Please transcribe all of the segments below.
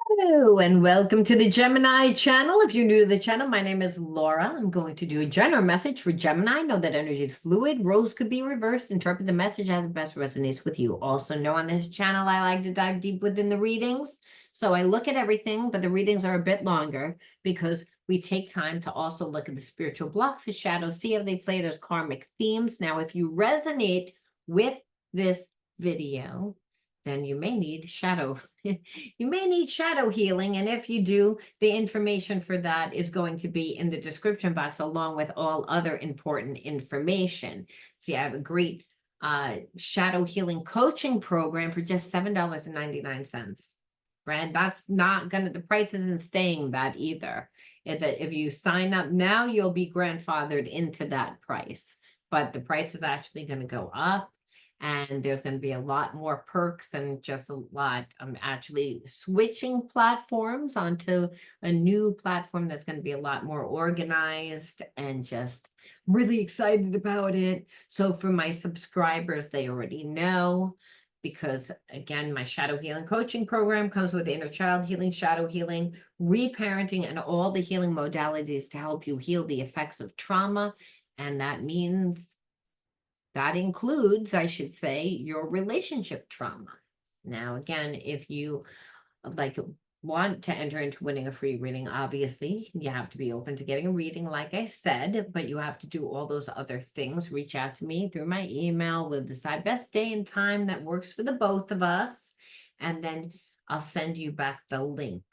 Hello and welcome to the Gemini channel. If you're new to the channel, my name is Laura. I'm going to do a general message for Gemini. Know that energy is fluid. Roles could be reversed. Interpret the message as it best resonates with you. Also know on this channel, I like to dive deep within the readings. So I look at everything, but the readings are a bit longer because we take time to also look at the spiritual blocks, the shadows, see how they play those karmic themes. Now, if you resonate with this video, then you may need shadow healing. And if you do, the information for that is going to be in the description box along with all other important information. See, I have a great shadow healing coaching program for just $7.99. Right? That's not gonna, the price isn't staying that either. If you sign up now, you'll be grandfathered into that price. But the price is actually going to go up. And there's going to be a lot more perks and just a lot. I'm actually switching platforms onto a new platform that's going to be a lot more organized and just really excited about it. So for my subscribers, they already know, because again, my shadow healing coaching program comes with inner child healing, shadow healing, reparenting, and all the healing modalities to help you heal the effects of trauma. And that includes, I should say, your relationship trauma. Now, again, if you like want to enter into winning a free reading, obviously you have to be open to getting a reading, like I said, but you have to do all those other things. Reach out to me through my email. We'll decide best day and time that works for the both of us. And then I'll send you back the link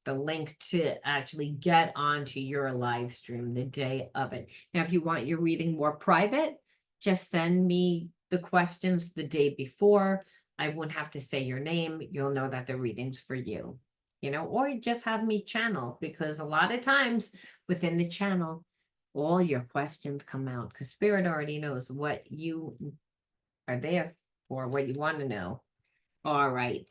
to actually get onto your live stream the day of it. Now, if you want your reading more private, just send me the questions the day before. I won't have to say your name. You'll know that the reading's for you, or just have me channel, because a lot of times within the channel, all your questions come out because Spirit already knows what you are there for, what you want to know. All right.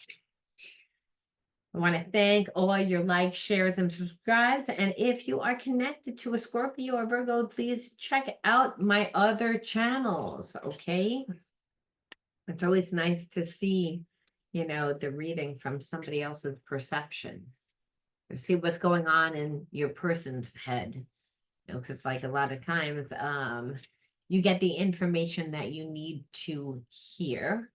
I want to thank all your likes, shares, and subscribes. And if you are connected to a Scorpio or Virgo, please check out my other channels, okay? It's always nice to see, the reading from somebody else's perception. To see what's going on in your person's head. Because like a lot of times, you get the information that you need to hear.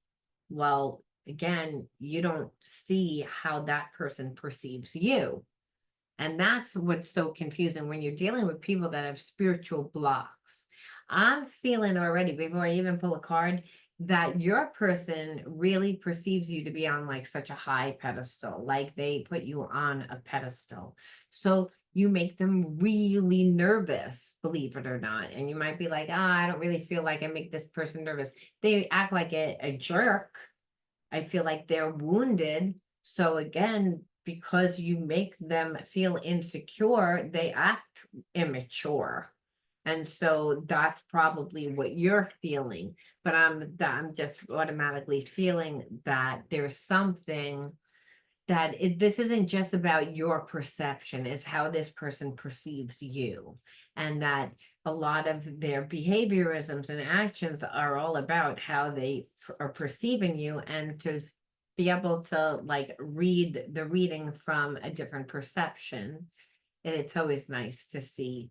Well, again, you don't see how that person perceives you. And that's what's so confusing when you're dealing with people that have spiritual blocks. I'm feeling already, before I even pull a card, that your person really perceives you to be on like such a high pedestal, like they put you on a pedestal. So you make them really nervous, believe it or not. And you might be like, I don't really feel like I make this person nervous. They act like a jerk. I feel like they're wounded. So again, because you make them feel insecure, they act immature. And so that's probably what you're feeling. But I'm just automatically feeling that there's something that this isn't just about your perception, it's how this person perceives you. And that a lot of their behaviorisms and actions are all about how they are perceiving you, and to be able to like read the reading from a different perception. And it's always nice to see.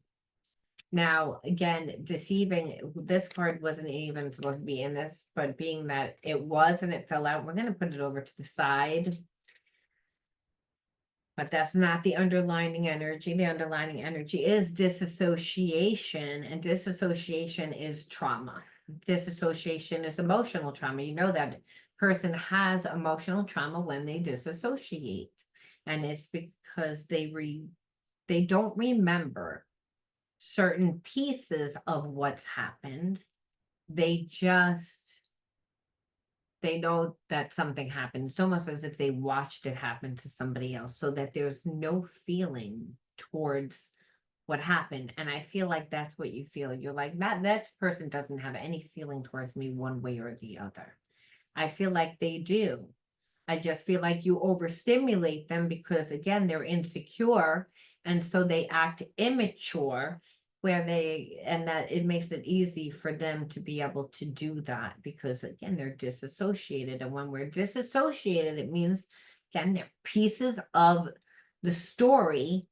Now, again, deceiving, this card wasn't even supposed to be in this, but being that it was and it fell out, we're going to put it over to the side. But that's not the underlining energy. The underlining energy is disassociation, and disassociation is trauma. Disassociation is emotional trauma. You know that person has emotional trauma when they disassociate. And it's because they don't remember certain pieces of what's happened. They know that something happened. It's almost as if they watched it happen to somebody else, so that there's no feeling towards what happened. And I feel like that's what you feel. You're like, that person doesn't have any feeling towards me one way or the other. I feel like they do. I just feel like you overstimulate them because, again, they're insecure. And so they act immature, and that it makes it easy for them to be able to do that because, again, they're disassociated. And when we're disassociated, it means again, they're pieces of the story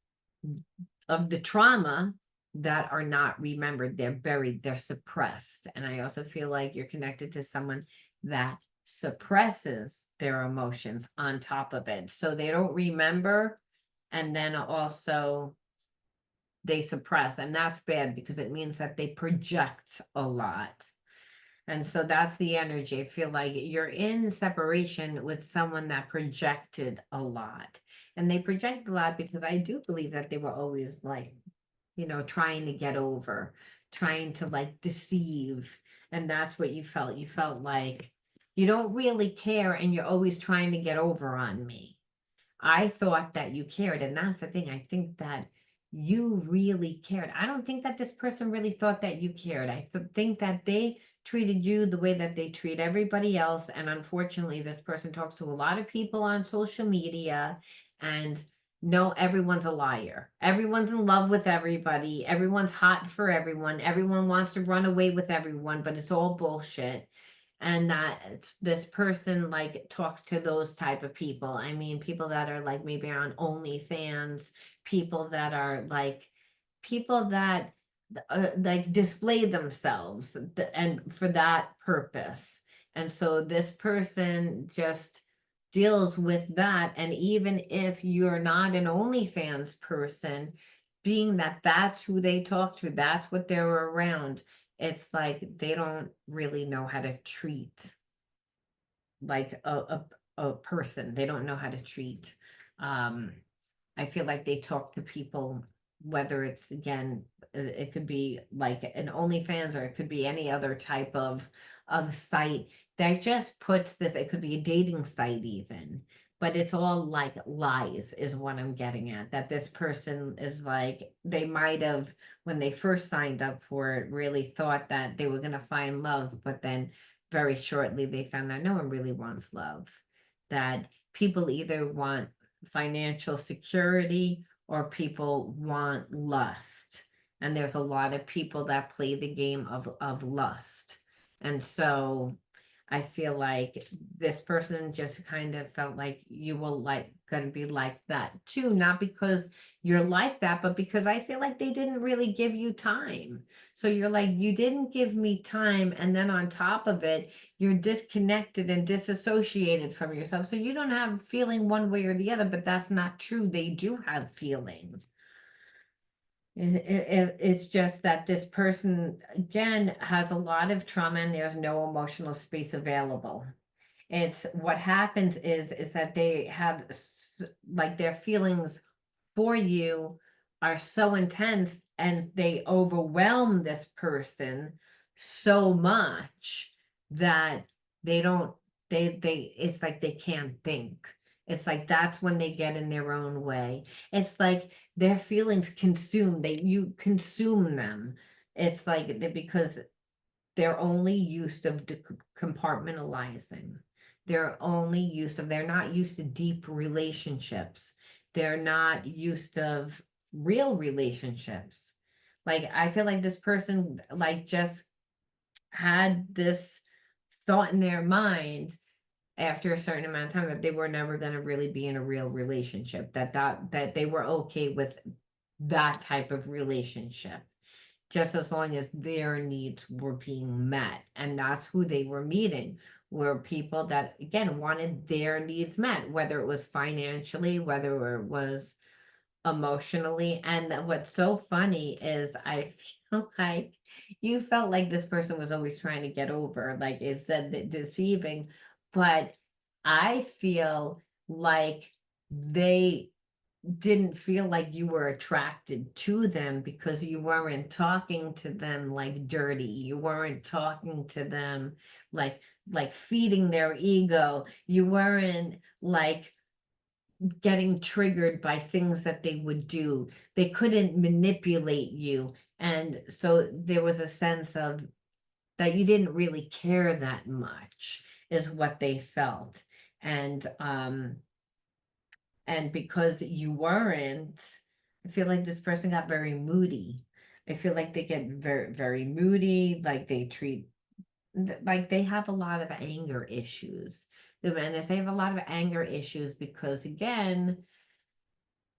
of the trauma that are not remembered. They're buried, they're suppressed. And I also feel like you're connected to someone that suppresses their emotions on top of it. So they don't remember, and then also they suppress. And that's bad because it means that they project a lot. And so that's the energy. I feel like you're in separation with someone that projected a lot. And they project a lot because I do believe that they were always like, trying to get over, trying to like deceive. And that's what you felt. You felt like you don't really care and you're always trying to get over on me. I thought that you cared. And that's the thing. I think that you really cared. I don't think that this person really thought that you cared. Think that they treated you the way that they treat everybody else. And unfortunately, this person talks to a lot of people on social media, and no, everyone's a liar. Everyone's in love with everybody. Everyone's hot for everyone. Everyone wants to run away with everyone, but it's all bullshit. And that this person like talks to those type of people. I mean, people that are like maybe on OnlyFans, people that are like people that like display themselves and for that purpose. And so this person just deals with that. And even if you're not an OnlyFans person, being that that's who they talk to, that's what they're around, it's like they don't really know how to treat like a person. They don't know how to treat. Um, I feel like they talk to people, whether it's again, it could be like an OnlyFans or it could be any other type of site that just puts this, it could be a dating site even, but it's all like lies is what I'm getting at. That this person is like, they might have, when they first signed up for it, really thought that they were gonna find love, but then very shortly they found that no one really wants love. That people either want financial security or people want lust. And there's a lot of people that play the game of lust. And so I feel like this person just kind of felt like you will like gonna be like that too, not because you're like that, but because I feel like they didn't really give you time. So you're like, you didn't give me time, and then on top of it, you're disconnected and disassociated from yourself. So you don't have a feeling one way or the other, but that's not true. They do have feelings. It's just that this person, again, has a lot of trauma and there's no emotional space available. It's what happens is that they have like their feelings for you are so intense and they overwhelm this person so much that they don't they it's like they can't think. It's like that's when they get in their own way. It's like their feelings consume, you consume them. It's like because they're only used of compartmentalizing. They're not used to deep relationships. They're not used of real relationships. Like I feel like this person like just had this thought in their mind after a certain amount of time that they were never going to really be in a real relationship, that they were okay with that type of relationship just as long as their needs were being met. And that's who they were meeting, were people that, again, wanted their needs met, whether it was financially, whether it was emotionally. And what's so funny is I feel like you felt like this person was always trying to get over, like it said that deceiving, but I feel like they didn't feel like you were attracted to them because you weren't talking to them like dirty. You weren't talking to them like feeding their ego. You weren't like getting triggered by things that they would do. They couldn't manipulate you. And so there was a sense of that you didn't really care that much is what they felt. And because you weren't, I feel like this person got very moody. I feel like they get very, very moody, like they treat, like they have a lot of anger issues. And if they have a lot of anger issues, because again,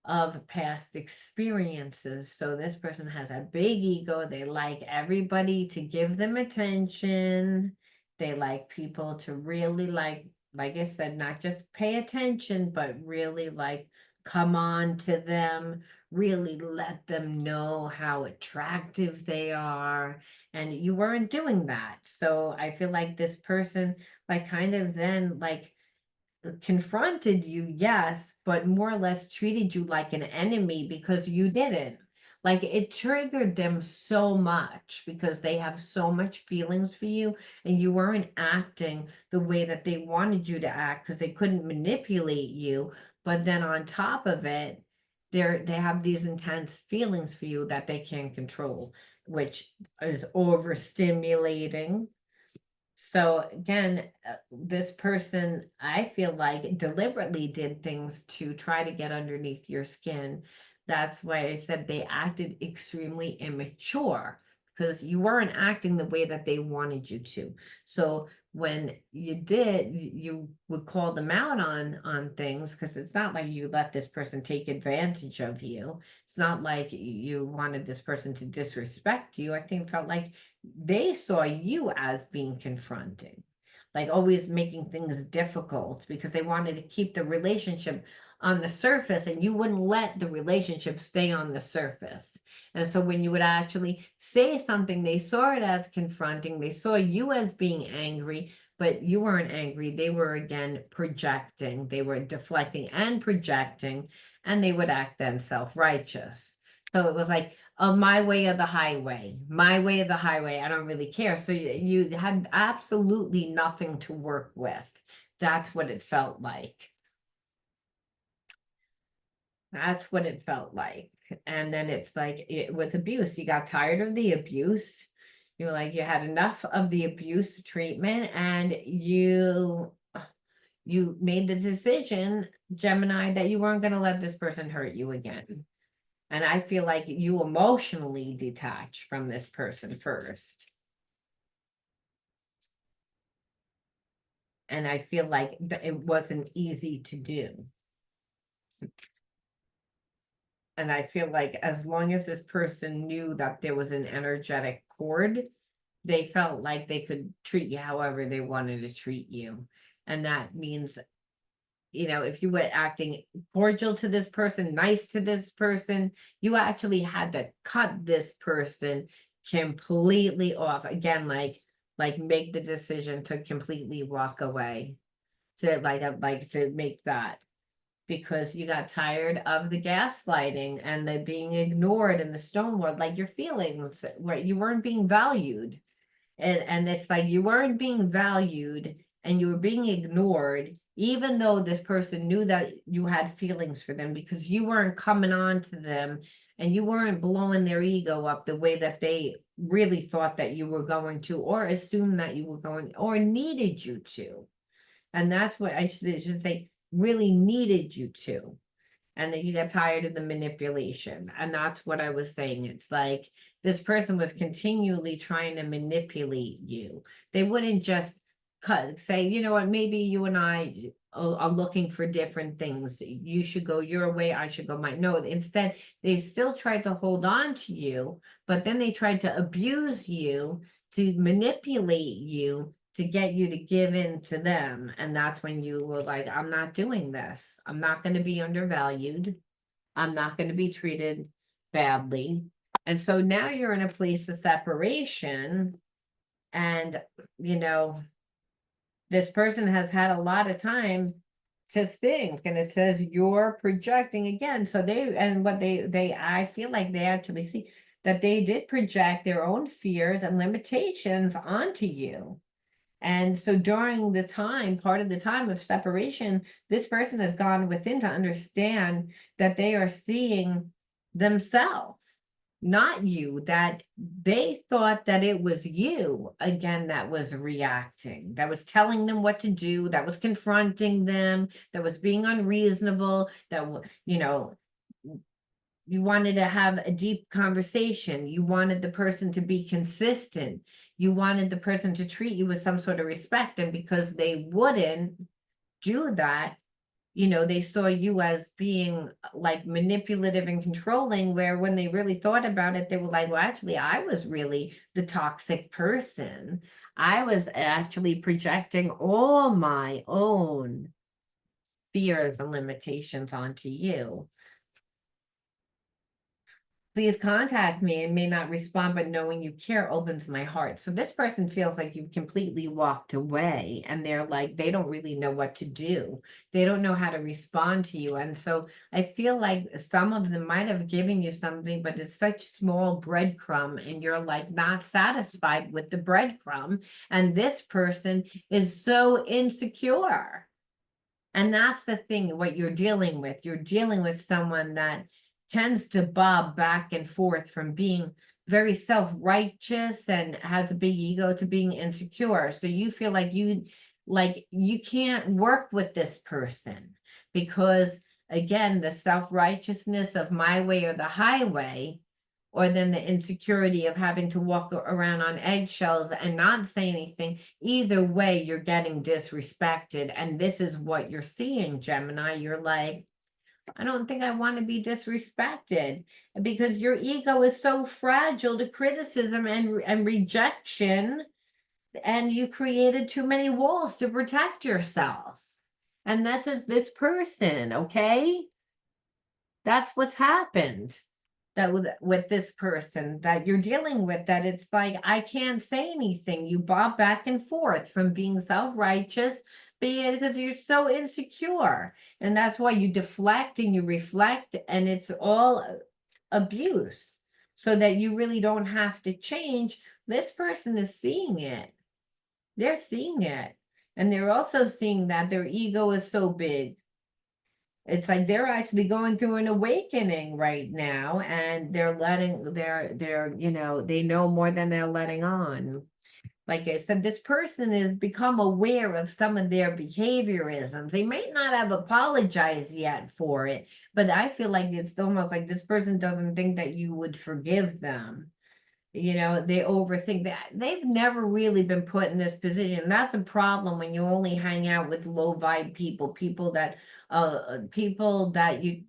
of past experiences. So this person has a big ego. They like everybody to give them attention. They like people to really like I said, not just pay attention, but really like come on to them, really let them know how attractive they are. And you weren't doing that. So I feel like this person like kind of then like confronted you, yes, but more or less treated you like an enemy because you didn't. Like it triggered them so much because they have so much feelings for you and you weren't acting the way that they wanted you to act because they couldn't manipulate you. But then on top of it, they have these intense feelings for you that they can't control, which is overstimulating. So again, this person, I feel like deliberately did things to try to get underneath your skin. That's why I said they acted extremely immature because you weren't acting the way that they wanted you to. So when you did, you would call them out on things because it's not like you let this person take advantage of you. It's not like you wanted this person to disrespect you. I think it felt like they saw you as being confronting, like always making things difficult because they wanted to keep the relationship on the surface and you wouldn't let the relationship stay on the surface. And so when you would actually say something, they saw it as confronting, they saw you as being angry, but you weren't angry. They were again projecting, they were deflecting and projecting, and they would act then self-righteous. So it was like, oh, my way or the highway, my way or the highway. I don't really care. So you had absolutely nothing to work with. That's what it felt like. That's what it felt like. And then it's like it was abuse. You got tired of the abuse. You were like you had enough of the abuse treatment and you made the decision, Gemini, that you weren't going to let this person hurt you again. And I feel like you emotionally detach from this person first. And I feel like it wasn't easy to do. And I feel like as long as this person knew that there was an energetic cord, they felt like they could treat you however they wanted to treat you. And that means, if you were acting cordial to this person, nice to this person, you actually had to cut this person completely off. Again, like make the decision to completely walk away. To like to make that because you got tired of the gaslighting and the being ignored and the stonewall, like your feelings, where you weren't being valued. And it's like you weren't being valued and you were being ignored, even though this person knew that you had feelings for them because you weren't coming on to them and you weren't blowing their ego up the way that they really thought that you were going to, or assumed that you were going, or needed you to. And that's what I should say, really needed you to. And then you got tired of the manipulation. And that's what I was saying. It's like this person was continually trying to manipulate you. They wouldn't just say, you know what, maybe you and I are looking for different things. You should go your way, I should go mine. No, instead, they still tried to hold on to you, but then they tried to abuse you, to manipulate you, to get you to give in to them. And that's when you were like, I'm not doing this. I'm not going to be undervalued. I'm not going to be treated badly. And so now you're in a place of separation. And, this person has had a lot of time to think. And it says you're projecting again. So I feel like they actually see that they did project their own fears and limitations onto you. And so during the time, part of the time of separation, this person has gone within to understand that they are seeing themselves, not you, that they thought that it was you, again, that was reacting, that was telling them what to do, that was confronting them, that was being unreasonable, you wanted to have a deep conversation. You wanted the person to be consistent. You wanted the person to treat you with some sort of respect. And because they wouldn't, do that, they saw you as being like manipulative and controlling, where when they really thought about it, they were like, well, actually, I was really the toxic person. I was actually projecting all my own fears and limitations onto you. Please contact me and may not respond, but knowing you care opens my heart. So this person feels like you've completely walked away, and they're like, they don't really know what to do. They don't know how to respond to you. And so I feel like some of them might have given you something, but it's such small breadcrumb, and you're like not satisfied with the breadcrumb. And this person is so insecure. And that's the thing, what you're dealing with. You're dealing with someone that tends to bob back and forth from being very self-righteous and has a big ego to being insecure. So you feel like you can't work with this person because, again, the self-righteousness of my way or the highway, or then the insecurity of having to walk around on eggshells and not say anything. Either way, you're getting disrespected. And this is what you're seeing, Gemini. You're like, I don't think I want to be disrespected, because your ego is so fragile to criticism and rejection. And you created too many walls to protect yourself. And this is this person, okay? That's what's happened that with this person that you're dealing with, that it's like, I can't say anything. You bob back and forth from being self-righteous, because you're so insecure. And that's why you deflect and you reflect, and it's all abuse, so that you really don't have to change. This person is seeing it. They're seeing it. And they're also seeing that their ego is so big. It's like they're actually going through an awakening right now, and they know more than they're letting on. Like I said, this person has become aware of some of their behaviorisms. They may not have apologized yet for it, but I feel like it's almost like this person doesn't think that you would forgive them. They overthink that. They've never really been put in this position. That's a problem when you only hang out with low vibe people, people that you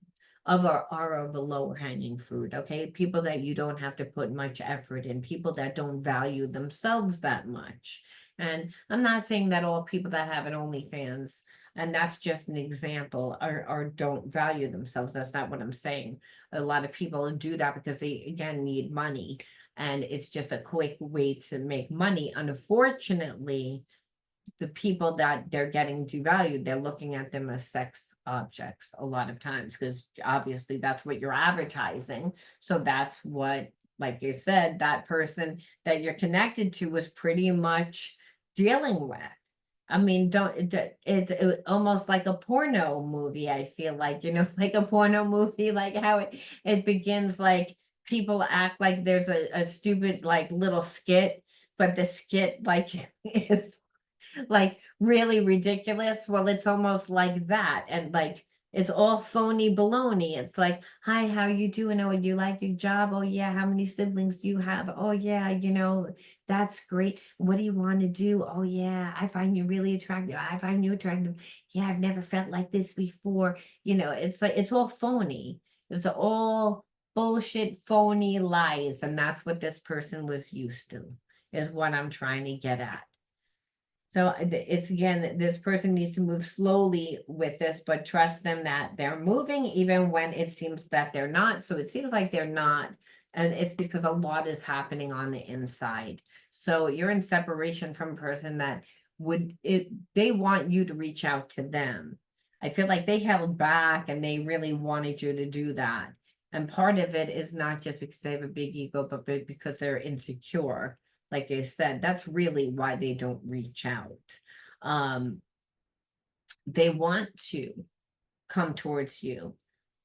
are of a lower hanging fruit, okay? People that you don't have to put much effort in, people that don't value themselves that much. And I'm not saying that all people that have an OnlyFans, and that's just an example, or don't value themselves. That's not what I'm saying. A lot of people do that because they, again, need money, and it's just a quick way to make money. Unfortunately, the people that they're getting devalued, they're looking at them as sex objects a lot of times, because obviously that's what you're advertising. So that's what, like you said, that person that you're connected to was pretty much dealing with. I mean, it's almost like a porno movie. I feel like, like a porno movie, like how it begins, like people act like there's a stupid like little skit, but the skit like is like really ridiculous. Well, it's almost like that. And like it's all phony baloney. It's like, hi, how you doing? Oh, you like your job? Oh yeah, how many siblings do you have? Oh yeah, that's great. What do you want to do? Oh yeah, I find you really attractive. I find you attractive. Yeah, I've never felt like this before. It's like it's all phony. It's all bullshit, phony lies. And that's what this person was used to, is what I'm trying to get at. So it's, again, this person needs to move slowly with this, but trust them that they're moving even when it seems that they're not. So it seems like they're not, and it's because a lot is happening on the inside. So you're in separation from a person that they want you to reach out to them. I feel like they held back and they really wanted you to do that. And part of it is not just because they have a big ego, but because they're insecure. Like I said, that's really why they don't reach out. They want to come towards you,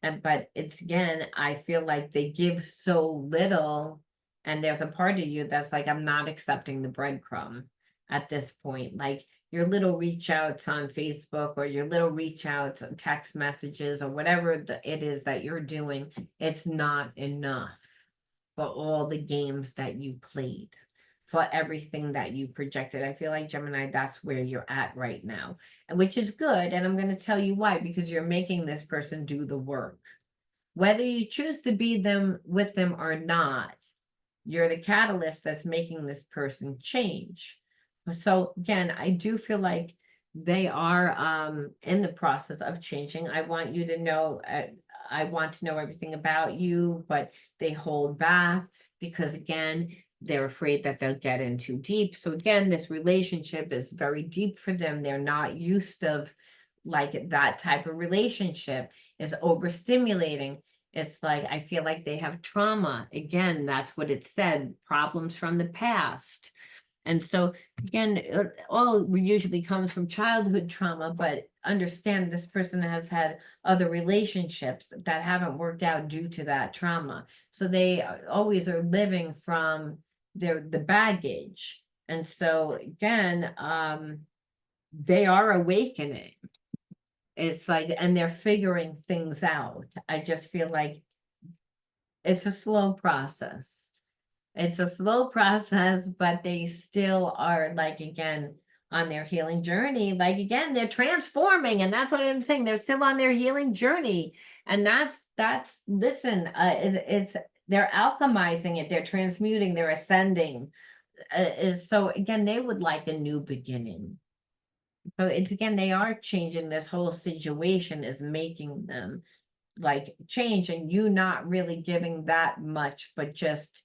but it's, again, I feel like they give so little, and there's a part of you that's like, I'm not accepting the breadcrumb at this point. Like your little reach outs on Facebook, or your little reach outs, text messages, or whatever it is that you're doing, it's not enough for all the games that you played, for everything that you projected. I feel like Gemini, that's where you're at right now, which is good. And I'm going to tell you why, because you're making this person do the work. Whether you choose to be them with them or not, you're the catalyst that's making this person change. So again, I do feel like they are in the process of changing. I want you to know, I want to know everything about you, but they hold back because again, they're afraid that they'll get in too deep. So again, this relationship is very deep for them. They're not used of like that type of relationship, is overstimulating. It's like, I feel like they have trauma. Again, that's what it said, problems from the past. And so again, it all usually comes from childhood trauma, but understand this person has had other relationships that haven't worked out due to that trauma. So they always are living from the baggage. And so again, they are awakening. It's like, and they're figuring things out. I just feel like it's a slow process. It's a slow process, but they still are like, again, on their healing journey. Like, again, they're transforming. And that's what I'm saying. They're still on their healing journey. And listen, it's, they're alchemizing it. They're transmuting, they're ascending. So again, they would like a new beginning. So it's again, they are changing. This whole situation is making them like change, and you not really giving that much, but just,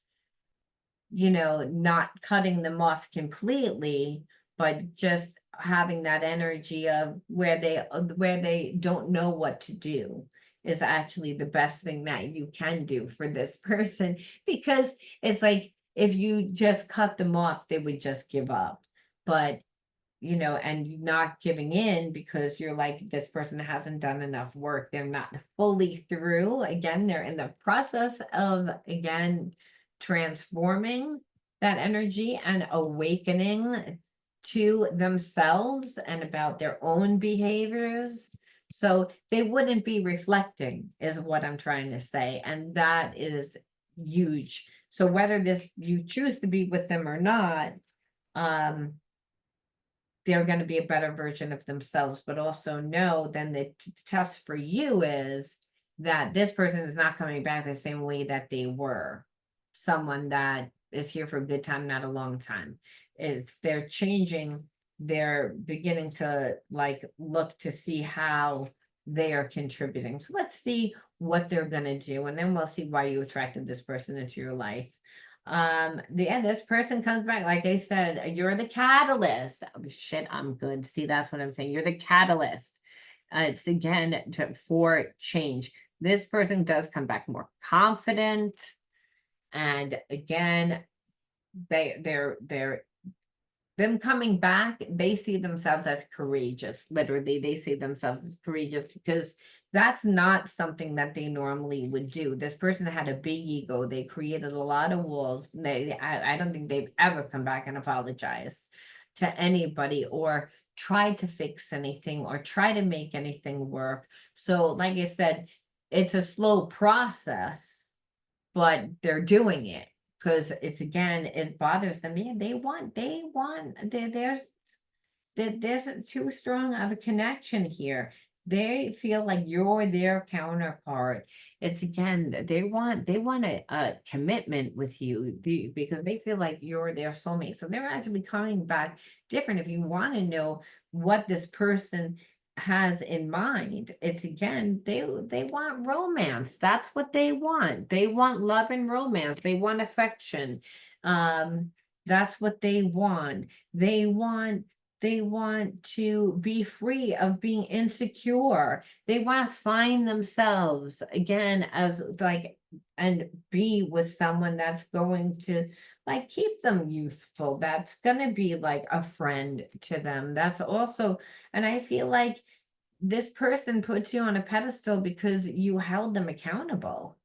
not cutting them off completely, but just having that energy of where they don't know what to do is actually the best thing that you can do for this person, because it's like if you just cut them off, they would just give up. But and not giving in because you're like, this person hasn't done enough work. They're not fully through. Again, they're in the process of, again, transforming that energy and awakening to themselves and about their own behaviors. So they wouldn't be reflecting, is what I'm trying to say. And that is huge. So whether you choose to be with them or not, they're going to be a better version of themselves, but also know then the test for you is that this person is not coming back the same way that they were. Someone that is here for a good time, not a long time. Is they're changing, they're beginning to like look to see how they are contributing. So let's see what they're going to do, and then we'll see why you attracted this person into your life. This person comes back, like I said, you're the catalyst. Oh, shit, I'm good. See, that's what I'm saying. You're the catalyst. It's again for change. This person does come back more confident, and again, they're them coming back, they see themselves as courageous. Literally, they see themselves as courageous because that's not something that they normally would do. This person had a big ego. They created a lot of walls. I don't think they've ever come back and apologized to anybody or tried to fix anything or try to make anything work. So, like I said, it's a slow process, but they're doing it because it's again, it bothers them. Yeah, there's too strong of a connection here. They feel like you're their counterpart. It's again, they want a commitment with you because they feel like you're their soulmate. So they're actually coming back different. If you want to know what this person has in mind, it's again, they want romance. That's what they want. They want love and romance. They want affection. That's what they want. They want to be free of being insecure. They want to find themselves again as like, and be with someone that's going to like keep them youthful. That's going to be like a friend to them. That's also, and I feel like this person puts you on a pedestal because you held them accountable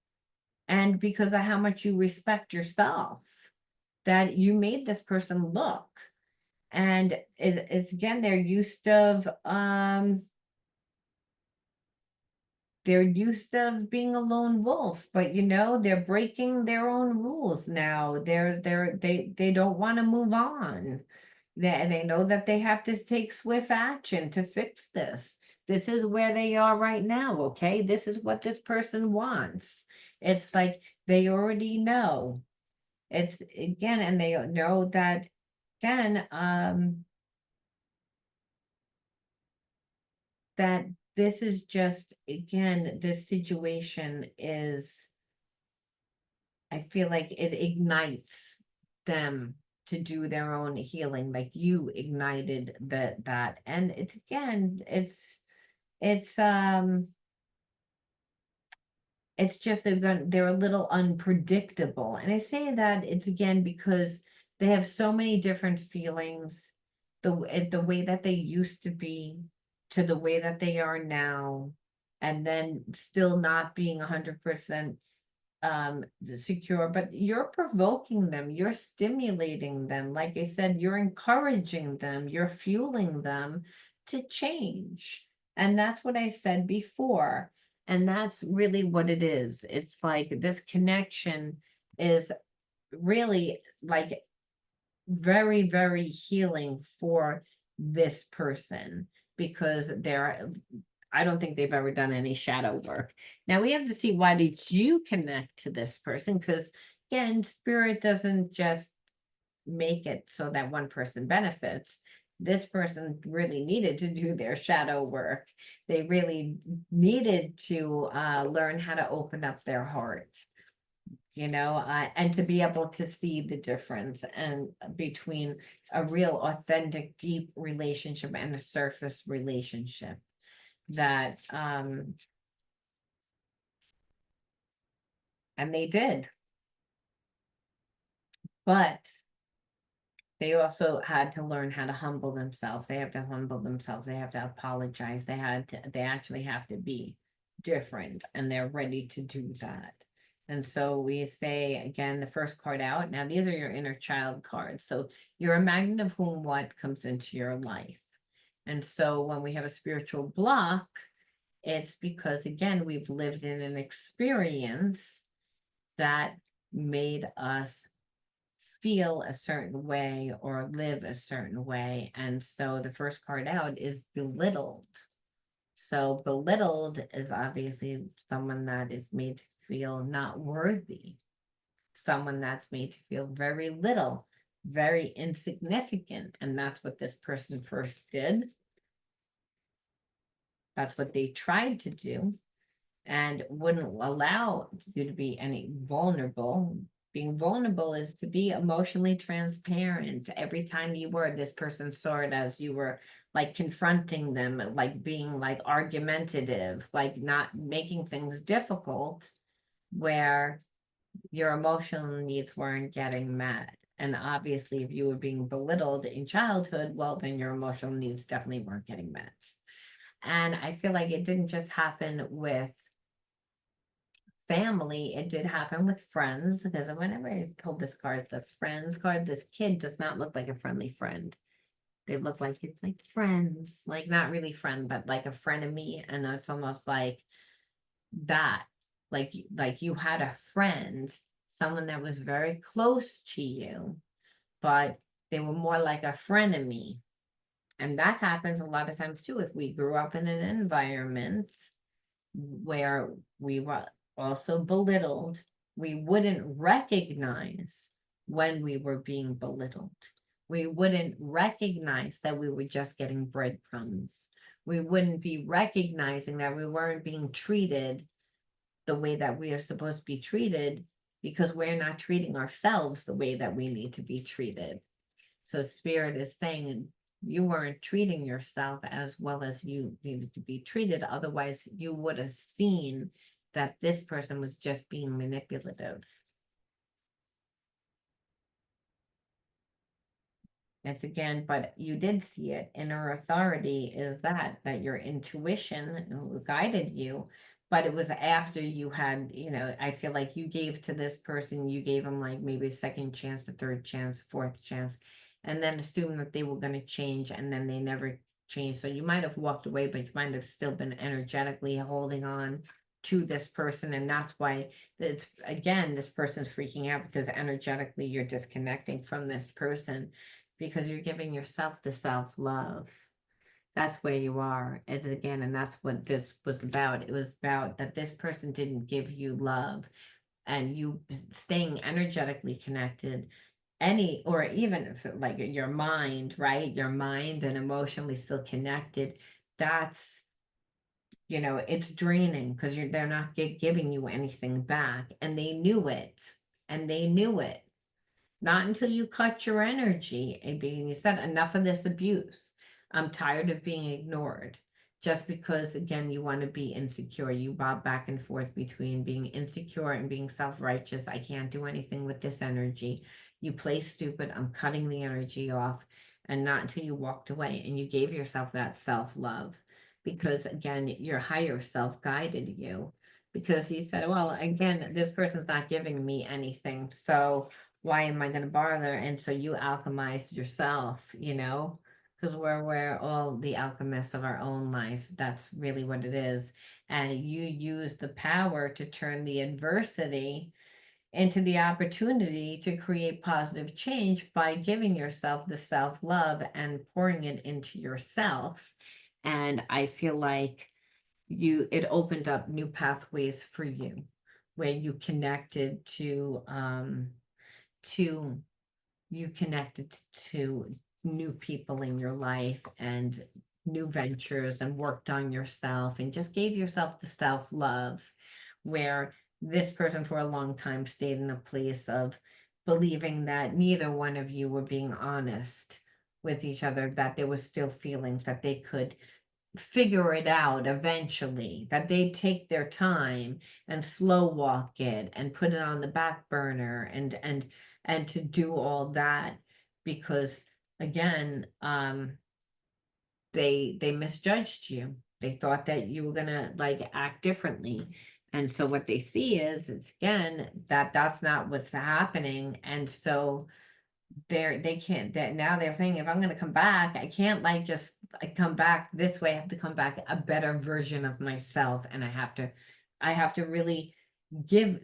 and because of how much you respect yourself, that you made this person look. And it's again, they're used of they're used to being a lone wolf, but they're breaking their own rules now. They don't want to move on. They know that they have to take swift action to fix this. This is where they are right now, okay? This is what this person wants. It's like they already know. It's again, and they know that again, that this is just again, this situation is, I feel like it ignites them to do their own healing, like you ignited that. And it's again, it's it's just they're a little unpredictable. And I say that it's again because they have so many different feelings, the way that they used to be to the way that they are now, and then still not being 100% secure, but you're provoking them, you're stimulating them. Like I said, you're encouraging them, you're fueling them to change. And that's what I said before. And that's really what it is. It's like this connection is really like very, very healing for this person because I don't think they've ever done any shadow work. Now we have to see, why did you connect to this person? Because again, spirit doesn't just make it so that one person benefits. This person really needed to do their shadow work. They really needed to learn how to open up their heart, and to be able to see the difference and between a real authentic deep relationship and a surface relationship that and they did, but they also had to learn how to humble themselves. They have to humble themselves. They have to apologize. They actually have to be different, and they're ready to do that. And so we say again, the first card out. Now, these are your inner child cards. So you're a magnet of whom what comes into your life. And so when we have a spiritual block, it's because again, we've lived in an experience that made us feel a certain way or live a certain way. And so the first card out is belittled. So belittled is obviously someone that is made to feel not worthy, someone that's made to feel very little, very insignificant. And that's what this person first did. That's what they tried to do, and wouldn't allow you to be any vulnerable. Being vulnerable is to be emotionally transparent. Every time you were, this person saw it as you were like confronting them, like being like argumentative, like not making things difficult, where your emotional needs weren't getting met. And obviously, if you were being belittled in childhood, well, then your emotional needs definitely weren't getting met. And I feel like it didn't just happen with family, it did happen with friends, because whenever I pulled this card, the friends card, this kid does not look like a friendly friend. They look like it's like friends, like not really friend, but like a frenemy. And it's almost like that, like you had a friend, someone that was very close to you, but they were more like a frenemy. And that happens a lot of times too. If we grew up in an environment where we were also belittled, we wouldn't recognize when we were being belittled. We wouldn't recognize that we were just getting breadcrumbs. We wouldn't be recognizing that we weren't being treated the way that we are supposed to be treated, because we're not treating ourselves the way that we need to be treated. So Spirit is saying you weren't treating yourself as well as you needed to be treated. Otherwise, you would have seen that this person was just being manipulative. That's again, but you did see it. Inner authority is that your intuition guided you, but it was after you had, I feel like you gave to this person, you gave them like maybe a second chance, a third chance, fourth chance, and then assumed that they were going to change, and then they never changed. So you might have walked away, but you might have still been energetically holding on to this person. And that's why it's, again, this person's freaking out because energetically you're disconnecting from this person because you're giving yourself the self-love. That's where you are. It's again, and that's what this was about. It was about that this person didn't give you love, and you staying energetically connected, any, or even if like your mind, right? Your mind and emotionally still connected. That's, it's draining because they're not giving you anything back, and they knew it, and they knew it. Not until you cut your energy and being, you said, enough of this abuse. I'm tired of being ignored. Just because, again, you want to be insecure. You bob back and forth between being insecure and being self-righteous. I can't do anything with this energy. You play stupid. I'm cutting the energy off. And not until you walked away and you gave yourself that self-love. Because, again, your higher self guided you. Because you said, well, again, this person's not giving me anything. So why am I going to bother? And so you alchemized yourself, because we're all the alchemists of our own life. That's really what it is. And you use the power to turn the adversity into the opportunity to create positive change by giving yourself the self-love and pouring it into yourself. And I feel like it opened up new pathways for you where to you connected to new people in your life and new ventures and worked on yourself and just gave yourself the self-love, where this person for a long time stayed in a place of believing that neither one of you were being honest with each other, that there was still feelings, that they could figure it out eventually, that they'd take their time and slow walk it and put it on the back burner and to do all that because, again, they misjudged you. They thought that you were gonna like act differently. And so what they see is, it's again, that's not what's happening. And so they can't, that now they're saying, if I'm gonna come back, I can't like just come back this way. I have to come back a better version of myself, and I have to really give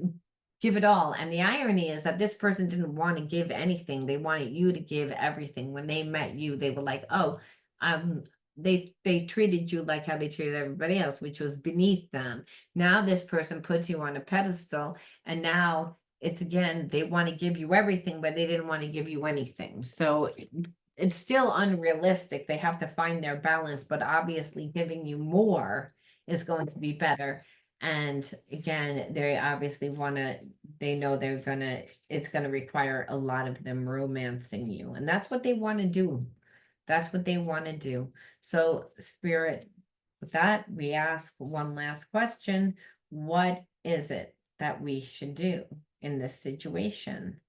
it all. And the irony is that this person didn't want to give anything. They wanted you to give everything. When they met you, they were like, oh, they treated you like how they treated everybody else, which was beneath them. Now this person puts you on a pedestal, and now it's again, they want to give you everything, but they didn't want to give you anything. So it's still unrealistic. They have to find their balance, but obviously giving you more is going to be better. And again, they obviously they know it's gonna require a lot of them romancing you. And that's what they want to do. That's what they want to do. So Spirit, with that, we ask one last question. What is it that we should do in this situation?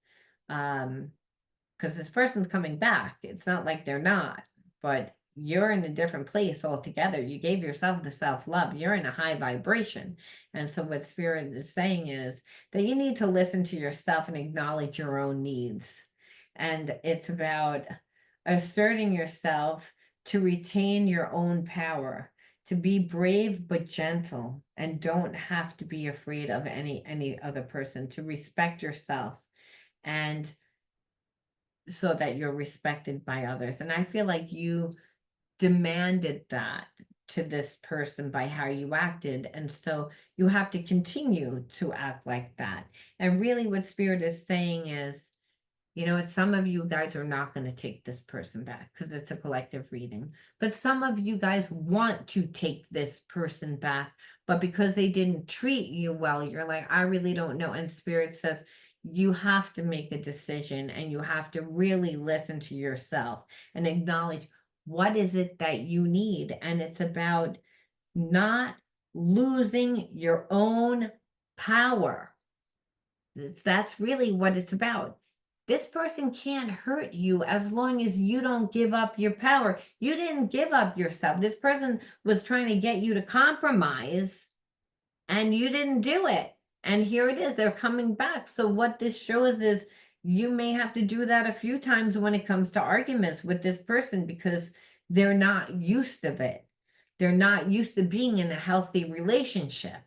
Because this person's coming back. It's not like they're not, but you're in a different place altogether. You gave yourself the self-love. You're in a high vibration. And so what Spirit is saying is that you need to listen to yourself and acknowledge your own needs. And it's about asserting yourself to retain your own power, to be brave but gentle, and don't have to be afraid of any other person, to respect yourself, and so that you're respected by others. And I feel like you demanded that to this person by how you acted. And so you have to continue to act like that. And really what Spirit is saying is, some of you guys are not going to take this person back because it's a collective reading. But some of you guys want to take this person back, but because they didn't treat you well, you're like, I really don't know. And Spirit says, you have to make a decision, and you have to really listen to yourself and acknowledge what is it that you need. And it's about not losing your own power. That's really what it's about. This person can't hurt you as long as you don't give up your power. You didn't give up yourself. This person was trying to get you to compromise, and you didn't do it. And here it is, they're coming back. So what this shows is you may have to do that a few times when it comes to arguments with this person, because they're not used to it. They're not used to being in a healthy relationship,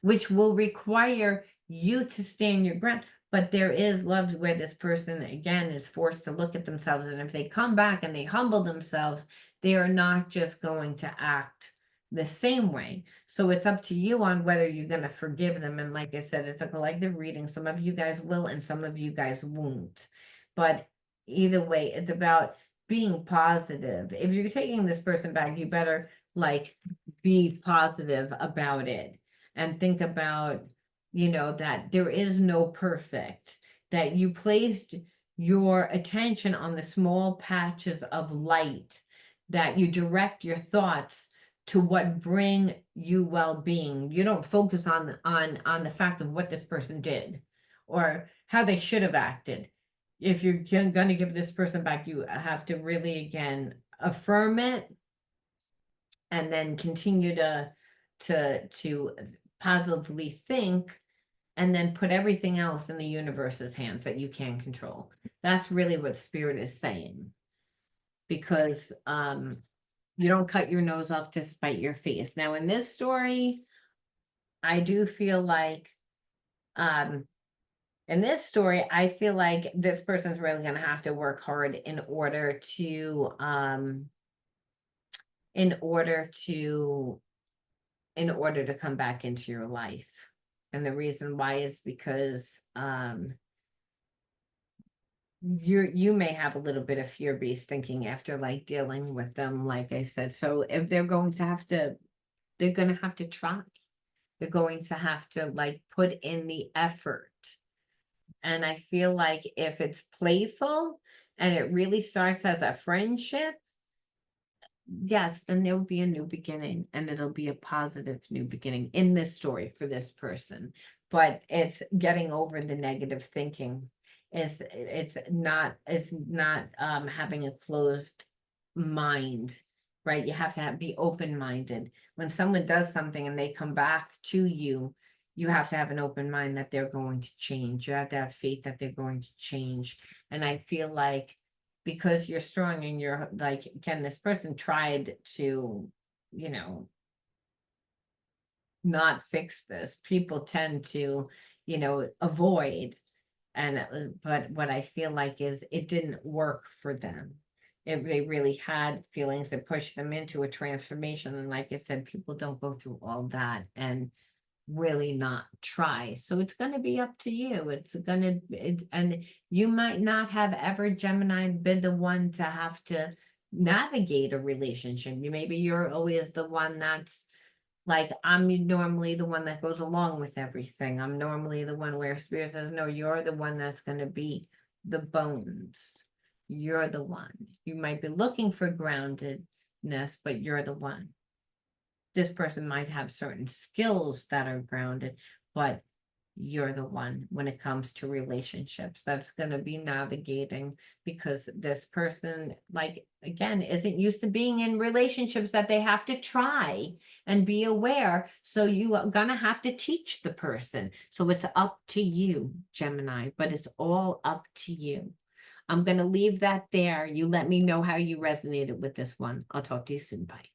which will require you to stand your ground. But there is love where this person, again, is forced to look at themselves. And if they come back and they humble themselves, they are not just going to act the same way. So it's up to you on whether you're going to forgive them. And like I said, it's a collective reading. Some of you guys will and some of you guys won't. But either way, it's about being positive. If you're taking this person back, you better like be positive about it and think about, that there is no perfect, that you placed your attention on the small patches of light, that you direct your thoughts to what bring you well-being. You don't focus on the fact of what this person did or how they should have acted. If you're going to give this person back, you have to really, again, affirm it and then continue to positively think and then put everything else in the universe's hands that you can control. That's really what spirit is saying. Because you don't cut your nose off to spite your face. Now in this story, I do feel like in this story, I feel like this person's really going to have to work hard in order to come back into your life. And the reason why is because you may have a little bit of fear-based thinking after like dealing with them, like I said. So if they're going to have to try. They're going to have to like put in the effort. And I feel like if it's playful and it really starts as a friendship, yes, then there will be a new beginning and it'll be a positive new beginning in this story for this person. But it's getting over the negative thinking. It's not having a closed mind, right? You have to be open-minded. When someone does something and they come back to you, you have to have an open mind that they're going to change. You have to have faith that they're going to change. And I feel like because you're strong and you're like, again, this person tried to, not fix this. People tend to, avoid. And but what I feel like is it didn't work for them. They really had feelings that pushed them into a transformation. And like I said, people don't go through all that and really not try. So it's going to be up to you. And you might not have ever, Gemini, been the one to have to navigate a relationship. Maybe you're always the one that's like, I'm normally the one that goes along with everything. I'm normally the one where spirit says, no, you're the one that's going to be the bones. You're the one. You might be looking for groundedness, but you're the one. This person might have certain skills that are grounded, but you're the one when it comes to relationships that's going to be navigating, because this person, like, again, isn't used to being in relationships that they have to try and be aware. So you are going to have to teach the person. So it's up to you, Gemini, but it's all up to you. I'm going to leave that there. You let me know how you resonated with this one. I'll talk to you soon. Bye.